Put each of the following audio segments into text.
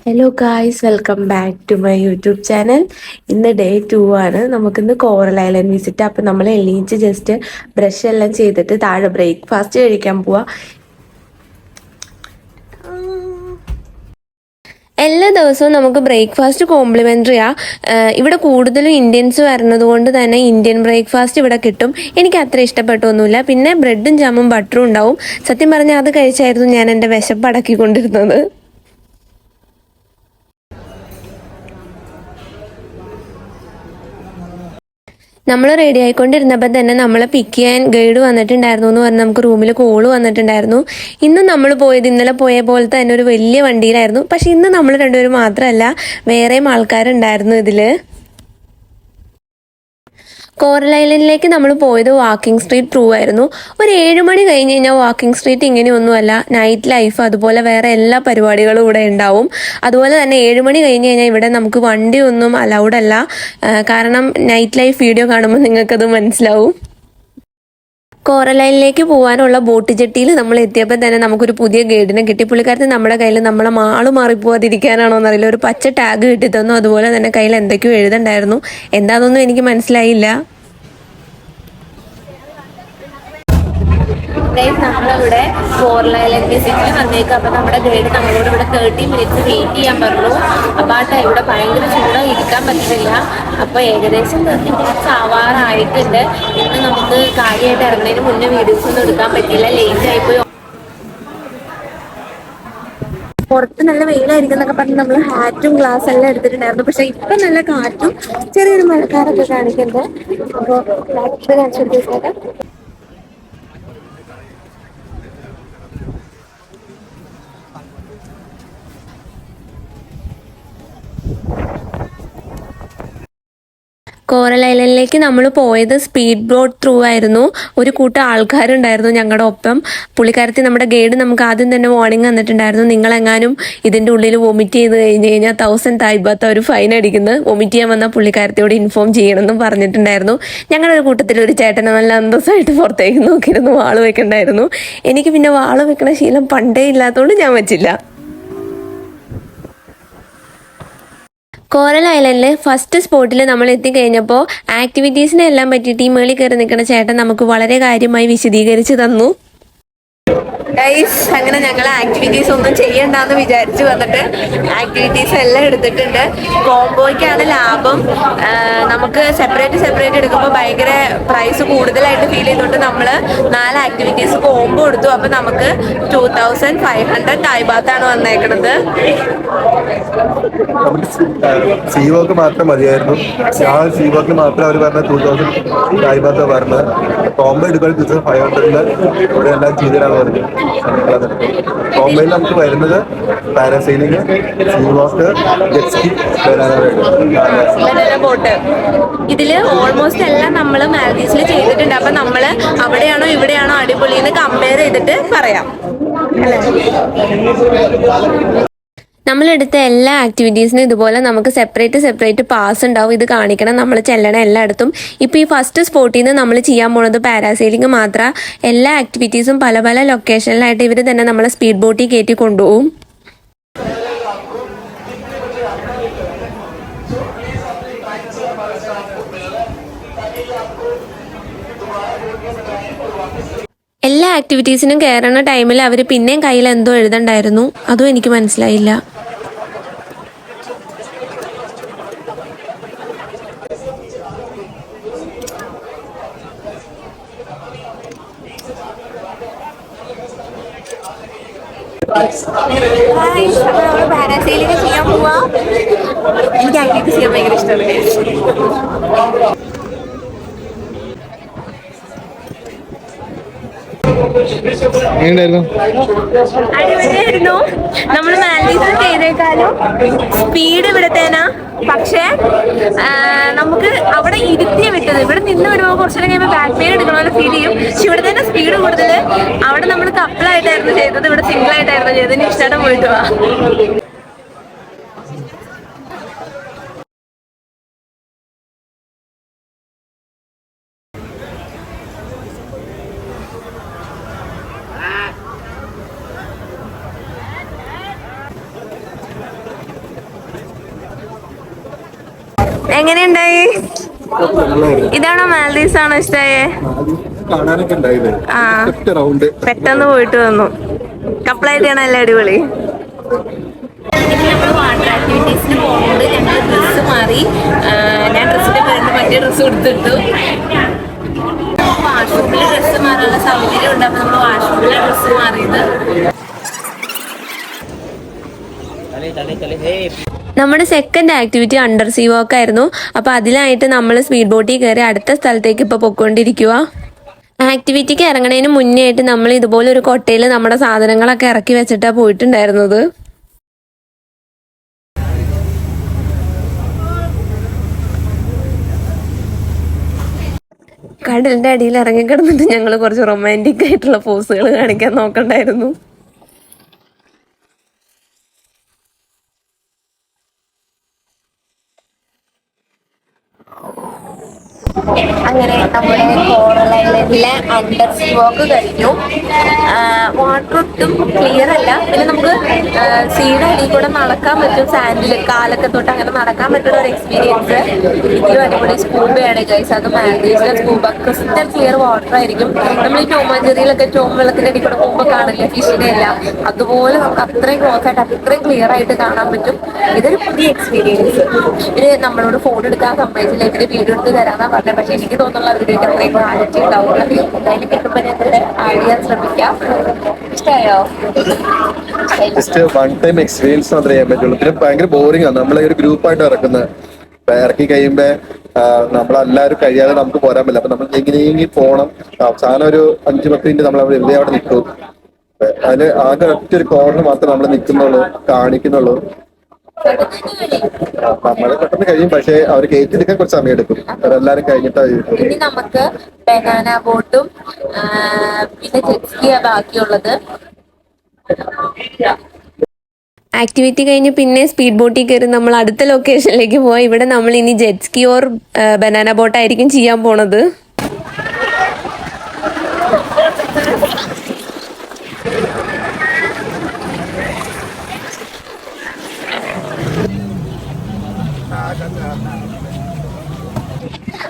Hello guys, welcome back to my YouTube channel. ഇന്ന് day 2 ആണ്. നമുക്കിന്ന് കോറൽ ഐലൻഡ് വിസിറ്റ്. അപ്പം നമ്മൾ എണീച്ച് ജസ്റ്റ് ബ്രഷ് എല്ലാം ചെയ്തിട്ട് താഴെ ബ്രേക്ക്ഫാസ്റ്റ് കഴിക്കാൻ പോവാ. എല്ലാ ദിവസവും നമുക്ക് ബ്രേക്ക്ഫാസ്റ്റ് കോംപ്ലിമെൻ്ററിയാ. ഇവിടെ കൂടുതലും ഇന്ത്യൻസ് വരുന്നത് കൊണ്ട് തന്നെ ഇന്ത്യൻ ബ്രേക്ക്ഫാസ്റ്റ് ഇവിടെ കിട്ടും. എനിക്ക് അത്ര ഇഷ്ടപ്പെട്ടൊന്നുമില്ല. പിന്നെ ബ്രെഡും ജാമും ബട്ടറും ഉണ്ടാവും. സത്യം പറഞ്ഞാൽ അത് കഴിച്ചായിരുന്നു ഞാൻ എൻ്റെ വിശപ്പ് അടക്കിക്കൊണ്ടിരുന്നത്. നമ്മൾ റെഡി ആയിക്കൊണ്ടിരുന്നപ്പോൾ തന്നെ നമ്മളെ പിക്ക് ചെയ്യാൻ ഗൈഡ് വന്നിട്ടുണ്ടായിരുന്നു എന്ന് പറഞ്ഞ് നമുക്ക് റൂമിൽ കോള് വന്നിട്ടുണ്ടായിരുന്നു. ഇന്ന് നമ്മൾ പോയത് ഇന്നലെ പോയ പോലത്തെ തന്നെ ഒരു വലിയ വണ്ടിയിലായിരുന്നു. പക്ഷെ ഇന്ന് നമ്മൾ രണ്ടുപേരും മാത്രമല്ല, വേറെയും ആൾക്കാരുണ്ടായിരുന്നു ഇതിൽ. കോറൽ ഐലൻഡിലേക്ക് നമ്മൾ പോയത് വാക്കിംഗ് സ്ട്രീറ്റ് ത്രൂ ആയിരുന്നു. ഒരു 7 മണി കഴിഞ്ഞ് കഴിഞ്ഞാൽ വാക്കിംഗ് സ്ട്രീറ്റ് ഇങ്ങനെയൊന്നുമല്ല. നൈറ്റ് ലൈഫ് അതുപോലെ വേറെ എല്ലാ പരിപാടികളും ഇവിടെ ഉണ്ടാവും. അതുപോലെ തന്നെ 7 മണി കഴിഞ്ഞ് കഴിഞ്ഞാൽ ഇവിടെ നമുക്ക് വണ്ടിയൊന്നും അലൗഡ് അല്ല. കാരണം നൈറ്റ് ലൈഫ് വീഡിയോ കാണുമ്പോൾ നിങ്ങൾക്കത് മനസ്സിലാവും. കോറൽ ഐലൻഡിലേക്ക് പോകാനുള്ള ബോട്ട് ജെട്ടിയിൽ നമ്മൾ എത്തിയപ്പോൾ തന്നെ നമുക്കൊരു പുതിയ ഗൈഡിനെ കിട്ടി. പുള്ളിക്കാരത്തി നമ്മുടെ കയ്യിൽ നമ്മളെ ആള് മാറിപ്പോവാതിരിക്കാനാണോ എന്നറിയില്ല, ഒരു പച്ച ടാഗ് കിട്ടി തന്നു. അതുപോലെ തന്നെ കയ്യിൽ എന്തൊക്കെയോ എഴുതണ്ടായിരുന്നു. എന്താണെന്നൊന്നും എനിക്ക് മനസ്സിലായില്ല. നമ്മളിവിടെ കോറൽ ഐലൻഡ് വിസിറ്റിൽ വന്നേക്കും. അപ്പം നമ്മുടെ ഗൈഡ് നമ്മളോട് ഇവിടെ 30 മിനിറ്റ്സ് വെയിറ്റ് ചെയ്യാൻ പറഞ്ഞു. അപ്പം ആ ടൈം ഇവിടെ ഭയങ്കര ചൂടാ, ഇരിക്കാൻ പറ്റുന്നില്ല. അപ്പോൾ ഏകദേശം 30 മിനിറ്റ്സ് ആവാറായിട്ടുണ്ട്. ഇന്ന് നമുക്ക് കാര്യമായിട്ട് ഇറങ്ങുന്നതിന് മുന്നേ വീഡിയോസ് ഒന്നും എടുക്കാൻ പറ്റില്ല, ലേറ്റ് ആയിപ്പോയി. പുറത്ത് നല്ല വെയിലായിരിക്കും എന്നൊക്കെ പറഞ്ഞ് നമ്മൾ ഹാറ്റും ഗ്ലാസ് എല്ലാം എടുത്തിട്ടുണ്ടായിരുന്നു. പക്ഷെ ഇപ്പം നല്ല കാറ്റും ചെറിയൊരു മഴക്കാരൊക്കെ കാണിക്കുന്നത്. അപ്പോൾ കാണിച്ചു കൊടുത്തേക്കാം. കോറൽ ഐലൻഡിലേക്ക് നമ്മൾ പോയത് സ്പീഡ് ബോട്ട് ത്രൂ ആയിരുന്നു. ഒരു കൂട്ടം ആൾക്കാരുണ്ടായിരുന്നു ഞങ്ങളുടെ ഒപ്പം. പുള്ളിക്കാരത്തി നമ്മുടെ ഗൈഡ് നമുക്ക് ആദ്യം തന്നെ വാർണിംഗ് തന്നിട്ടുണ്ടായിരുന്നു, നിങ്ങളെങ്ങാനും ഇതിൻ്റെ ഉള്ളിൽ വൊമിറ്റ് ചെയ്ത് കഴിഞ്ഞ് കഴിഞ്ഞാൽ 1000 തായ്ബാത്ത് ഒരു ഫൈൻ അടിക്കുന്നത്. വൊമിറ്റ് ചെയ്യാൻ വന്ന പുള്ളിക്കാരത്തിയോട് ഇൻഫോം ചെയ്യണമെന്നും പറഞ്ഞിട്ടുണ്ടായിരുന്നു. ഞങ്ങളുടെ ഒരു കൂട്ടത്തിൽ ഒരു ചേട്ടനെ നല്ല അന്തസ്സായിട്ട് പുറത്തേക്ക് നോക്കിയിരുന്നു വാള് വെക്കണ്ടായിരുന്നു. എനിക്ക് പിന്നെ വാള് വെക്കണ ശീലം പണ്ടേ ഇല്ലാത്തതുകൊണ്ട് ഞാൻ വെച്ചില്ല. കോറൽ ഐലൻഡിലെ ഫസ്റ്റ് സ്പോട്ടിൽ നമ്മൾ എത്തിക്കഴിഞ്ഞപ്പോൾ ആക്ടിവിറ്റീസിനെ എല്ലാം പറ്റിയിട്ട് ഈ മേളിൽ കയറി നിൽക്കുന്ന ചേട്ടൻ നമുക്ക് വളരെ കാര്യമായി വിശദീകരിച്ച് തന്നു. അങ്ങനെ ഞങ്ങൾ ആക്ടിവിറ്റീസ് ഒന്നും ചെയ്യണ്ടെന്ന് വിചാരിച്ചു വന്നിട്ട് ആക്ടിവിറ്റീസ് എല്ലാം എടുത്തിട്ടുണ്ട്. കോംബോയ്ക്കാണ് ലാഭം. നമുക്ക് സെപ്പറേറ്റ് എടുക്കുമ്പോൾ ഭയങ്കര പ്രൈസ് കൂടുതലായിട്ട് ഫീൽ ചെയ്തുകൊണ്ട് നമ്മൾ 4 ആക്ടിവിറ്റീസ് കോംബോ എടുത്തു. അപ്പം നമുക്ക് 2500 തായ്ബാത്താണ് വന്നേക്കുന്നത്. സീ വോക്ക് മാത്രം മതിയായിരുന്നു. സീ വോക്കിൽ മാത്രം അവർ പറഞ്ഞ 2000 തായ്ബാത്ത് പറഞ്ഞത്. കോംബോ എടുക്കുന്ന 500 ഇവിടെ എല്ലാം ചെയ്തിടാന്ന് പറഞ്ഞു. കോംബോയിൽ നമുക്ക് വരുന്നത് പാരാസൈലിംഗ്, സീ വാക്ക്, ജെറ്റ് സ്കി, ബനാന ബോട്ട്. ഇതില് ഓൾമോസ്റ്റ് എല്ലാം നമ്മൾ മാൽഡീവ്സിൽ ചെയ്തിട്ടുണ്ട്. അപ്പൊ നമ്മള് അവിടെയാണോ ഇവിടെയാണോ അടിപൊളി എന്ന് കമ്പയർ ചെയ്തിട്ട് പറയാം. നമ്മളെടുത്ത എല്ലാ ആക്ടിവിറ്റീസിനും ഇതുപോലെ നമുക്ക് സെപ്പറേറ്റ് പാസ് ഉണ്ടാവും. ഇത് കാണിക്കണം നമ്മൾ ചെല്ലണ എല്ലായിടത്തും. ഇപ്പോൾ ഈ ഫസ്റ്റ് സ്പോട്ടിൽ നിന്ന് നമ്മൾ ചെയ്യാൻ പോണത് പാരാസൈലിംഗ് മാത്രം. എല്ലാ ആക്ടിവിറ്റീസും പല പല ലൊക്കേഷനിലായിട്ട് ഇവർ തന്നെ നമ്മളെ സ്പീഡ് ബോട്ടിൽ കയറ്റി കൊണ്ടുപോകും. എല്ലാ ആക്ടിവിറ്റീസിനും കയറുന്ന ടൈമിൽ അവർ പിന്നെയും കയ്യിൽ എന്തോ എഴുതണ്ടായിരുന്നു. അതും എനിക്ക് മനസ്സിലായില്ല. പാരാസൈലിംഗ് ചെയ്യാൻ പോവാ. എനിക്ക് ആക്ടിവിറ്റി ചെയ്യാൻ ഭയങ്കര ഇഷ്ടമാണ്. അടിപൊളിയായിരുന്നു. നമ്മൾ മാൽഡീവ്സിൽ ചെയ്തേക്കാളും സ്പീഡ് ഇവിടത്തേനാ. പക്ഷേ നമുക്ക് അവിടെ ഇരുത്തിയ വിട്ടത്. ഇവിടെ നിന്ന് വരുമ്പോൾ കുറച്ചേരം കഴിയുമ്പോൾ ബാക്ക് പെയിൻ എടുക്കണമെന്ന് ഫീൽ ചെയ്യും. പക്ഷെ ഇവിടെ തന്നെ സ്പീഡ് കൂടുതൽ. അവിടെ നമ്മൾ കപ്പിളായിട്ടായിരുന്നു ചെയ്തത്, ഇവിടെ സിംഗിൾ ആയിട്ടായിരുന്നു ചെയ്തത്. ഇനി ഇഷ്ടം പോയിട്ട് വാ. എങ്ങനെയുണ്ടായി? ഇതാണോ മാൽഡീവ്സ് ആണോ ഇഷ്ടായേ? കാണാനൊക്കെ ഉണ്ടായില്ലേ? ആ, റൗണ്ട് പെട്ടെന്ന് പോയിട്ട് വന്നു. കപ്പിളായിട്ടാണ് എല്ലാം അടിപൊളി. നമ്മൾ വാട്ടർ ആക്ടിവിറ്റീസിന് പോകുന്നത് ഞങ്ങൾ ഡ്രസ്സ് മാറി. ഞാൻ ഡ്രസ്സിന്റെ പേരിൽ മറ്റേ ഡ്രസ്സ് കൊടുത്തിട്ടു. വാഷ്റൂമിൽ ഡ്രസ്സ് മാറാനുള്ള സൗകര്യം ഉണ്ട്. അപ്പൊ നമ്മൾ വാഷ്റൂമിലെ ഡ്രസ്സ് മാറിയത്. നമ്മുടെ സെക്കൻഡ് ആക്ടിവിറ്റി അണ്ടർ സീ വാക്ക് ആയിരുന്നു. അപ്പൊ അതിനായിട്ട് നമ്മൾ സ്പീഡ് ബോട്ടിൽ കയറി അടുത്ത സ്ഥലത്തേക്ക് ഇപ്പൊ പൊയ്ക്കൊണ്ടിരിക്കുക. ആക്ടിവിറ്റിക്ക് ഇറങ്ങണതിന് മുന്നേ ആയിട്ട് നമ്മൾ ഇതുപോലെ ഒരു കൊട്ടയിൽ നമ്മുടെ സാധനങ്ങളൊക്കെ ഇറക്കി വെച്ചിട്ടാണ് പോയിട്ടുണ്ടായിരുന്നത്. കടലിന്റെ അടിയിൽ ഇറങ്ങി കിടന്നിട്ട് ഞങ്ങൾ കുറച്ച് റൊമാൻറ്റിക് ആയിട്ടുള്ള പോസുകൾ കാണിക്കാൻ നോക്കണ്ടായിരുന്നു. അങ്ങനെ നമ്മുടെ കോറൽ ഐലൻഡിലെ അണ്ടർ സീ വാക്ക് കഴിഞ്ഞു. വാട്ടർ ഒട്ടും ക്ലിയർ അല്ല. പിന്നെ നമുക്ക് സീയുടെ അടിയിൽ കൂടെ നടക്കാൻ പറ്റും. സാൻഡിൽ കാലൊക്കെ തൊട്ട് അങ്ങനെ നടക്കാൻ പറ്റുന്ന ഒരു എക്സ്പീരിയൻസ്. ഇതിലും അടിപൊളി സ്കൂബയാണ് ഗൈസ്. അത് മാൽഡീവ്സിലെ സ്കൂബ ക്രിസ്റ്റൽ ക്ലിയർ വാട്ടർ ആയിരിക്കും. നമ്മൾ ഈ ടോമാഞ്ചേരിയിലൊക്കെ ടോം വെള്ളത്തിന്റെ അടിയിൽ കൂടെ പോകുമ്പോൾ കാണില്ല ഫിഷിനെ എല്ലാം, അതുപോലെ നമുക്ക് അത്രയും ക്ലോസ് ആയിട്ട് അത്രയും ക്ലിയർ ആയിട്ട് കാണാൻ പറ്റും. ഇതൊരു പുതിയ എക്സ്പീരിയൻസ്. ഇവര് നമ്മളോട് ഫോൺ എടുക്കാൻ സമ്മതിച്ചില്ല. ഇവര് വീഡിയോ എടുത്ത് തരാന്നാ പറഞ്ഞത്. പക്ഷെ എനിക്ക് തോന്നുന്നുള്ള അവരുടെയൊക്കെ അത്രയും ക്വാളിറ്റി ഉണ്ടാവുള്ളൂ. എന്തായാലും കിട്ടുമ്പോൾ ഞാൻ ആഡ് ചെയ്യാൻ ശ്രമിക്കാം. ഇഷ്ടമായോ? ജസ്റ്റ് വൺ ടൈം എക്സ്പീരിയൻസ് മാത്രമേ ചെയ്യാൻ പറ്റുള്ളൂ. പിന്നെ ഭയങ്കര ബോറിംഗ് ആണ്. നമ്മളെ ഒരു ഗ്രൂപ്പായിട്ട് ഇറക്കുന്നത്. ഇറക്കി കഴിയുമ്പോ നമ്മളെല്ലാവരും കഴിയാതെ നമുക്ക് പോരാൻ പറ്റില്ല. അപ്പൊ നമ്മൾ നീങ്ങി പോകണം. അവസാനം ഒരു 5-10 മിനിറ്റ് നമ്മൾ വെറുതെ അവിടെ നിൽക്കും. അതിന് ആകെ ഒറ്റ ഒരു കോർണർ മാത്രമേ നമ്മൾ നിൽക്കുന്നുള്ളൂ, കാണിക്കുന്നുള്ളൂ. നമ്മള് പെട്ടെന്ന് കഴിയും. പക്ഷെ അവർ കയറ്റിയെടുക്കാൻ കുറച്ച് സമയം എടുക്കും. അവരെല്ലാരും കഴിഞ്ഞിട്ടാണ്. ഇനി നമുക്ക് ബനാന ബോട്ടും പിന്നെ ജെറ്റ്സ്കിയാ ബാക്കിയുള്ളത്. ആക്ടിവിറ്റി കഴിഞ്ഞ് പിന്നെ സ്പീഡ് ബോട്ടിൽ കയറി നമ്മൾ അടുത്ത ലൊക്കേഷനിലേക്ക് പോവാം. ഇവിടെ നമ്മൾ ഇനി ജെറ്റ്സ്കി ഓർ ബനാന ബോട്ടായിരിക്കും ചെയ്യാൻ പോണത്.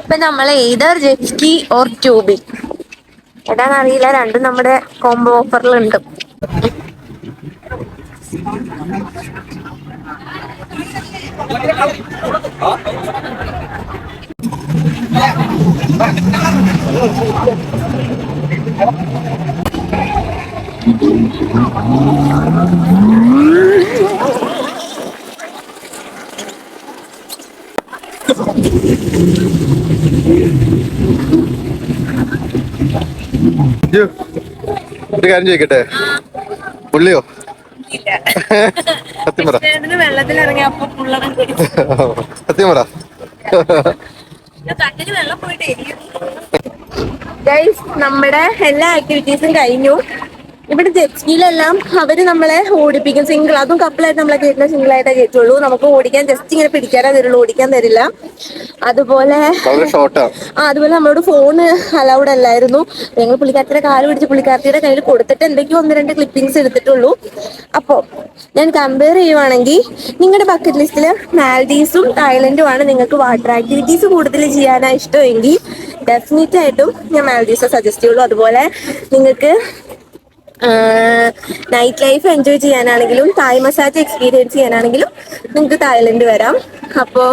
അപ്പൊ നമ്മൾ ഏതർ ജെറ്റ്സ്കി ഓർ ട്യൂബിംഗ് ഏതാണെന്നറിയില്ല. രണ്ടും നമ്മുടെ കോംബോ ഓഫറിലുണ്ട്. ഒരു കാര്യം ചോദിക്കട്ടെ, പുള്ളിയോ? സത്യം പറ. വെള്ളത്തിലിറങ്ങിയപ്പോ സത്യം പറ. നമ്മുടെ എല്ലാ ആക്ടിവിറ്റീസും കഴിഞ്ഞു. ഇവിടെ ജെറ്റ്സ്കിയിലെല്ലാം അവര് നമ്മളെ ഓടിപ്പിക്കും. സിംഗിൾ, അതും കപ്പിളായിട്ട് നമ്മളെ കയറ്റില്ല, സിംഗിൾ ആയിട്ടേ കയറ്റുള്ളൂ. നമുക്ക് ഓടിക്കാൻ ജസ്റ്റ് ഇങ്ങനെ പിടിക്കാനേ തരുള്ളൂ, ഓടിക്കാൻ തരില്ല. അതുപോലെ അതുപോലെ നമ്മളോട് ഫോണ് അലൗഡ് അല്ലായിരുന്നു. ഞങ്ങൾ പുള്ളിക്കാരത്തിയുടെ കാല് പിടിച്ച് പുള്ളിക്കാരത്തിയുടെ കയ്യിൽ കൊടുത്തിട്ട് എന്തൊക്കെയോ 1-2 ക്ലിപ്പിംഗ്സ് എടുത്തിട്ടുള്ളൂ. അപ്പോ ഞാൻ കമ്പയർ ചെയ്യുവാണെങ്കിൽ നിങ്ങളുടെ ബക്കറ്റ് ലിസ്റ്റില് മാൽഡീവ്സും തായ്ലൻഡും ആണ് നിങ്ങൾക്ക് വാട്ടർ ആക്ടിവിറ്റീസ് കൂടുതൽ ചെയ്യാനാണ് ഇഷ്ടമെങ്കിൽ ഡെഫിനറ്റ് ആയിട്ടും ഞാൻ മാൽഡീവ്സ് സജസ്റ്റ് ചെയ്യുള്ളൂ. അതുപോലെ നിങ്ങൾക്ക് നൈറ്റ് ലൈഫ് എൻജോയ് ചെയ്യാനാണെങ്കിലും തായ് മസാജ് എക്സ്പീരിയൻസ് ചെയ്യാനാണെങ്കിലും നിങ്ങൾക്ക് തായ്ലൻഡ് വരാം. അപ്പോൾ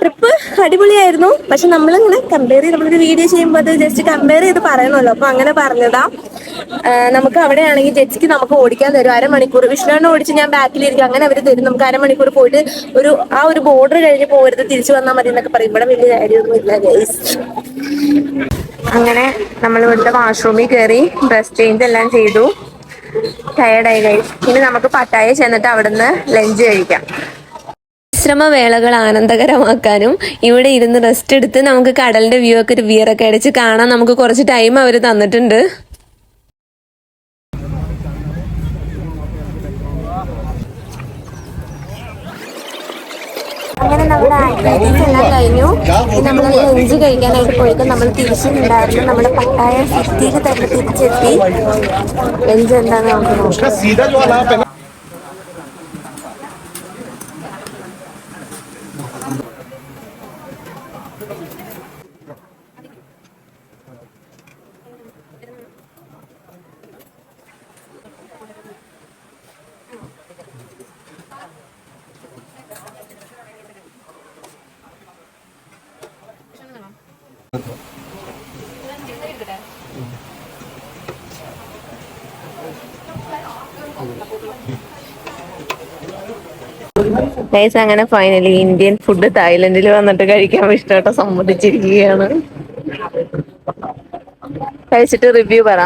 ട്രിപ്പ് അടിപൊളിയായിരുന്നു. പക്ഷെ നമ്മളിങ്ങനെ കമ്പയർ ചെയ്ത് നമ്മളൊരു വീഡിയോ ചെയ്യുമ്പോൾ അത് ജസ്റ്റ് കമ്പയർ ചെയ്ത് പറയണമല്ലോ. അപ്പൊ അങ്ങനെ പറഞ്ഞതാ. നമുക്ക് അവിടെയാണെങ്കിൽ ജെറ്റ്സ്കി നമുക്ക് ഓടിക്കാൻ തരും 1/2 മണിക്കൂർ. വിഷ്ണുവിനെ ഓടിച്ച് ഞാൻ ബാക്കിലിരിക്കും. അങ്ങനെ അവർ തരും. നമുക്ക് 1/2 മണിക്കൂർ പോയിട്ട് ഒരു ബോർഡർ കഴിഞ്ഞ് പോകരുത്, തിരിച്ചു വന്നാൽ മതി എന്നൊക്കെ പറയും. ഇവിടെ വലിയ കാര്യമൊന്നും ഇല്ല ഗൈസ്. അങ്ങനെ നമ്മൾ ഇവിടുത്തെ വാഷ്റൂമിൽ കയറി ഡ്രസ് ചേഞ്ച് എല്ലാം ചെയ്തു. ടയർഡായി ഗൈസ്. ഇനി നമുക്ക് പട്ടായ ചെന്നിട്ട് അവിടുന്ന് ലഞ്ച് കഴിക്കാം. വിശ്രമവേളകൾ ആനന്ദകരമാക്കാനും ഇവിടെ ഇരുന്ന് റെസ്റ്റ് എടുത്ത് നമുക്ക് കടലിന്റെ വ്യൂ ഒക്കെ ഒരു വിയറൊക്കെ അടിച്ച് കാണാൻ നമുക്ക് കുറച്ച് ടൈം അവർ തന്നിട്ടുണ്ട്. അങ്ങനെ നമ്മുടെ ആക്ടിവിറ്റീസ് എല്ലാം കഴിഞ്ഞു. നമ്മൾ ലഞ്ച് കഴിക്കാനായിട്ട് പോയിട്ട് നമ്മൾ തിരിച്ചിട്ടുണ്ടായിരുന്നു. നമ്മുടെ പട്ടായ സിറ്റിയിൽ തന്നെ തിരിച്ചെത്തി. ലഞ്ച് എന്താന്ന് നമുക്ക് നോക്കാം. ഗൈസ്, അങ്ങനെ ഫൈനലി ഇന്ത്യൻ ഫുഡ് തായ്ലൻഡിൽ വന്നിട്ട് കഴിക്കാൻ ഇഷ്ടമായിട്ട് സമ്മതിച്ചിരിക്കുകയാണ്. കഴിച്ചിട്ട് റിവ്യൂ പറ.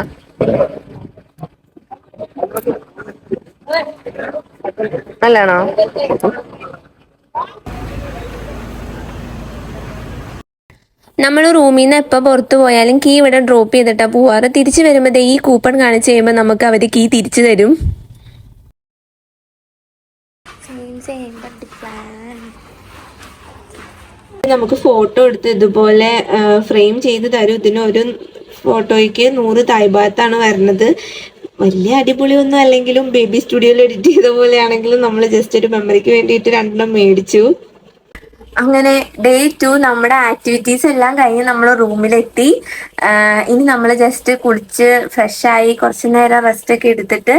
നല്ലാണോ? നമ്മൾ റൂമിൽ നിന്ന് എപ്പോൾ പുറത്തു പോയാലും കീ ഇവിടെ ഡ്രോപ്പ് ചെയ്തിട്ടാ പോവാറ്. തിരിച്ചു വരുമ്പോൾ ഈ കൂപ്പൺ കാണിച്ചു കഴിയുമ്പോൾ നമുക്ക് അവർ കീ തിരിച്ചു തരും. നമുക്ക് ഫോട്ടോ എടുത്ത് ഇതുപോലെ ഫ്രെയിം ചെയ്ത് തരും. ഇതിനൊരു ഫോട്ടോയ്ക്ക് 100 തായ് ബാത്താണ് വരുന്നത്. വലിയ അടിപൊളിയൊന്നും അല്ലെങ്കിലും ബേബി സ്റ്റുഡിയോയിൽ എഡിറ്റ് ചെയ്ത പോലെയാണെങ്കിലും നമ്മൾ ജസ്റ്റ് ഒരു മെമ്മറിക്ക് വേണ്ടിയിട്ട് 2 മേടിച്ചു. അങ്ങനെ ഡേ 2 നമ്മുടെ ആക്ടിവിറ്റീസ് എല്ലാം കഴിഞ്ഞ് നമ്മൾ റൂമിലെത്തി. ഇനി നമ്മൾ ജസ്റ്റ് കുളിച്ച് ഫ്രഷായി കുറച്ചു നേരം റെസ്റ്റ് ഒക്കെ എടുത്തിട്ട്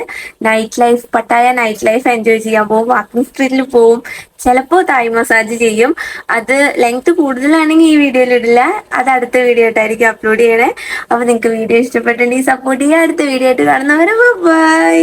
പട്ടായ നൈറ്റ് ലൈഫ് എൻജോയ് ചെയ്യാൻ പോകും. വാക്കിംഗ് സ്ട്രീറ്റിൽ പോവും, ചിലപ്പോൾ തായ് മസാജ് ചെയ്യും. അത് ലെങ്ത് കൂടുതലാണെങ്കിൽ ഈ വീഡിയോയിൽ ഇടില്ല, അത് അടുത്ത വീഡിയോ ആയിട്ടായിരിക്കും അപ്ലോഡ് ചെയ്യണേ. അപ്പോൾ നിങ്ങൾക്ക് വീഡിയോ ഇഷ്ടപ്പെട്ടിട്ടുണ്ടെങ്കിൽ സപ്പോർട്ട് ചെയ്യുക. അടുത്ത വീഡിയോ ആയിട്ട് കാണുന്നവരെ ബൈ.